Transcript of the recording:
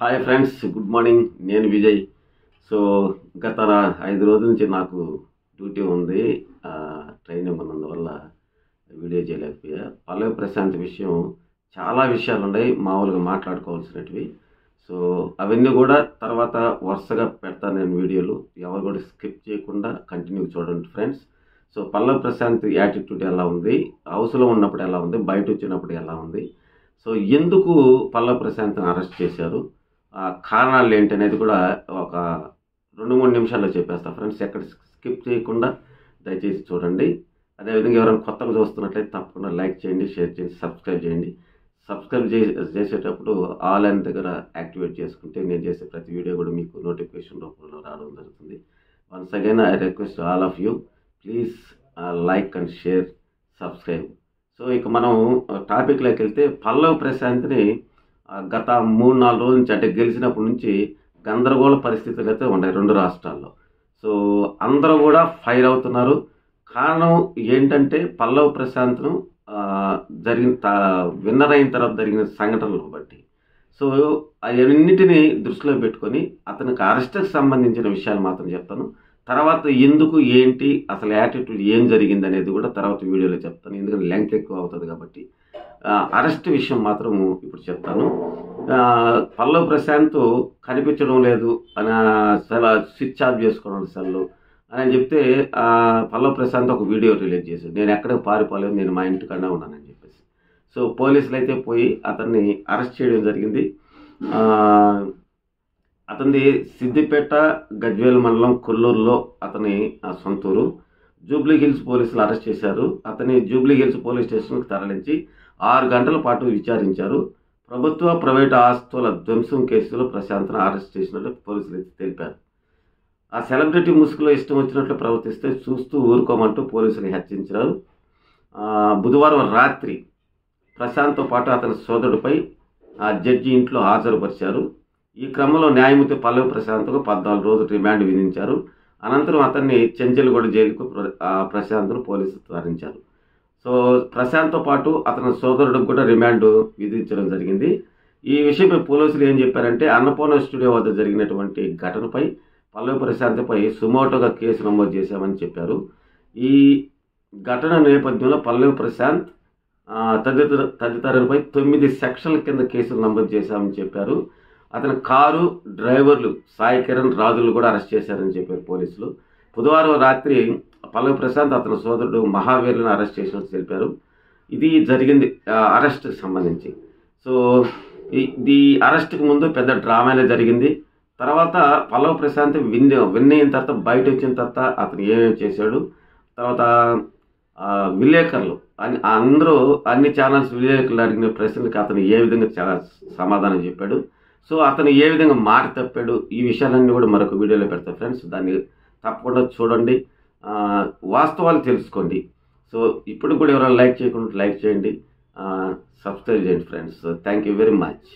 Hi friends, good morning. నేను Vijay. So గత 5 రోజుల నుంచి నాకు డ్యూటీ ఉంది. ట్రైనింగ్ ఉన్నందువల్ల వీడియో చేయలేకపోయా. పల్లవి ప్రశాంత్ విషయం చాలా విషయాలు ఉన్నాయి మామూలుగా మాట్లాడుకోవాల్సినవి. సో అవన్నీ కూడా తర్వాత వరుసగా పెడతాను నేను వీడియోలు. ఎవరు కూడా స్కిప్ చేయకుండా కంటిన్యూ చూడండి ఫ్రెండ్స్. సో పల్లవి ప్రశాంత్ యాటిట్యూడ్ ఎలా ఉంది, హౌస్లో ఉన్నప్పుడు ఎలా ఉంది, బయట వచ్చినప్పుడు ఎలా ఉంది, సో ఎందుకు పల్లవి ప్రశాంత్ని అరెస్ట్ చేశారు, కారణాలు ఏంటి అనేది కూడా ఒక 2-3 నిమిషాల్లో చెప్పేస్తా ఫ్రెండ్స్. ఎక్కడ స్కిప్ చేయకుండా దయచేసి చూడండి. అదేవిధంగా ఎవరైనా కొత్తగా చూస్తున్నట్లయితే తప్పకుండా లైక్ చేయండి, షేర్ చేయండి, సబ్స్క్రైబ్ చేయండి. సబ్స్క్రైబ్ చేసేటప్పుడు ఆల్ అని దగ్గర యాక్టివేట్ చేసుకుంటే నేను చేసే ప్రతి వీడియో కూడా మీకు నోటిఫికేషన్ రూపంలో రావడం జరుగుతుంది. Once again I request all of you, please like and share, subscribe. So ఇక మనం టాపిక్లోకి వెళ్తే, పల్లవి ప్రశాంత్ని గత 3-4 రోజుల నుంచి, అంటే గెలిచినప్పటి నుంచి గందరగోళ పరిస్థితులు అయితే ఉన్నాయి 2 రాష్ట్రాల్లో. సో అందరూ కూడా ఫైర్ అవుతున్నారు. కారణం ఏంటంటే పల్లవి ప్రశాంత్ను విన్నర్ అయిన తర్వాత జరిగిన సంఘటనలు బట్టి. సో అవన్నిటిని దృష్టిలో పెట్టుకొని అతనికి అరెస్ట్కి సంబంధించిన విషయాలు మాత్రం చెప్తాను. తర్వాత ఎందుకు, ఏంటి, అసలు యాటిట్యూడ్ ఏం జరిగింది అనేది కూడా తర్వాత వీడియోలో చెప్తాను. ఎందుకంటే లెంగ్త్ ఎక్కువ అవుతుంది కాబట్టి. అరెస్ట్ విషయం మాత్రము ఇప్పుడు చెప్తాను. పల్లవి ప్రశాంత్ కనిపించడం లేదు అని స్విచ్ ఆఫ్ చేసుకోవడం సెల్లు అని చెప్తే, పల్లవి ప్రశాంత్ ఒక వీడియో రిలీజ్ చేశాడు. నేను ఎక్కడికి పారిపోలేదు, నేను మా ఇంటికన్నా ఉన్నానని చెప్పేసి. సో పోలీసులు అయితే పోయి అతన్ని అరెస్ట్ చేయడం జరిగింది. అతనిది సిద్దిపేట గజ్వేల్ మండలం కొల్లూరులో అతని సొంతూరు. జూబ్లీ హిల్స్ పోలీసులు అరెస్ట్ చేశారు. అతని జూబ్లీ హిల్స్ పోలీస్ స్టేషన్కి తరలించి 6 గంటల పాటు విచారించారు. ప్రభుత్వ ప్రైవేటు ఆస్తుల ధ్వంసం కేసులో ప్రశాంత్ను అరెస్ట్ చేసినట్లు పోలీసులు తెలిపారు. ఆ సెలబ్రిటీ ముసుగులో ఇష్టం వచ్చినట్లు ప్రవర్తిస్తే చూస్తూ ఊరుకోమంటూ పోలీసులు హెచ్చరించారు. బుధవారం రాత్రి ప్రశాంత్తో పాటు అతని సోదరుడిపై జడ్జి ఇంట్లో హాజరుపరిచారు. ఈ క్రమంలో న్యాయమూర్తి పల్లవి ప్రశాంత్కు 14 రోజులు రిమాండ్ విధించారు. అనంతరం అతన్ని చెంచల్గూడ జైలుకు ప్రశాంత్ను పోలీసులు తరలించారు. సో ప్రశాంత్తో పాటు అతని సోదరుడికి కూడా రిమాండ్ విధించడం జరిగింది. ఈ విషయమై పోలీసులు ఏం చెప్పారంటే, అన్నపూర్ణ స్టూడియో వద్ద జరిగినటువంటి ఘటనపై పల్లవి ప్రశాంత్పై సుమోటోగా కేసు నమోదు చేశామని చెప్పారు. ఈ ఘటన నేపథ్యంలో పల్లవి ప్రశాంత్ తదితరులపై 9 సెక్షన్ల కింద కేసులు నమోదు చేశామని చెప్పారు. అతని కారు డ్రైవర్లు సాయి కిరణ్, రాజులు కూడా అరెస్ట్ చేశారని చెప్పారు పోలీసులు. బుధవారం రాత్రి పల్లవి ప్రశాంత్ అతని సోదరుడు మహావీర్లను అరెస్ట్ చేసినట్టు తెలిపారు. ఇది జరిగింది అరెస్ట్కి సంబంధించి. సో ఈ అరెస్ట్కి ముందు పెద్ద డ్రామానే జరిగింది. తర్వాత పల్లవి ప్రశాంత్ విన్ అయిన తర్వాత, బయట వచ్చిన తర్వాత అతను ఏమేమి చేశాడు, తర్వాత విలేకరులు అందరూ అన్ని ఛానల్స్ విలేకరులు అడిగిన ప్రశ్నలకు అతను ఏ విధంగా సమాధానం చెప్పాడు, సో అతను ఏ విధంగా మాట తప్పాడు, ఈ విషయాలన్నీ కూడా మరొక వీడియోలో పెడతాను ఫ్రెండ్స్. దాన్ని తప్పకుండా చూడండి, వాస్తవాలు తెలుసుకోండి. సో ఇప్పుడు కూడా ఎవరైనా లైక్ చేయకుండా లైక్ చేయండి, సబ్స్క్రైబ్ చేయండి friends. Thank you very much.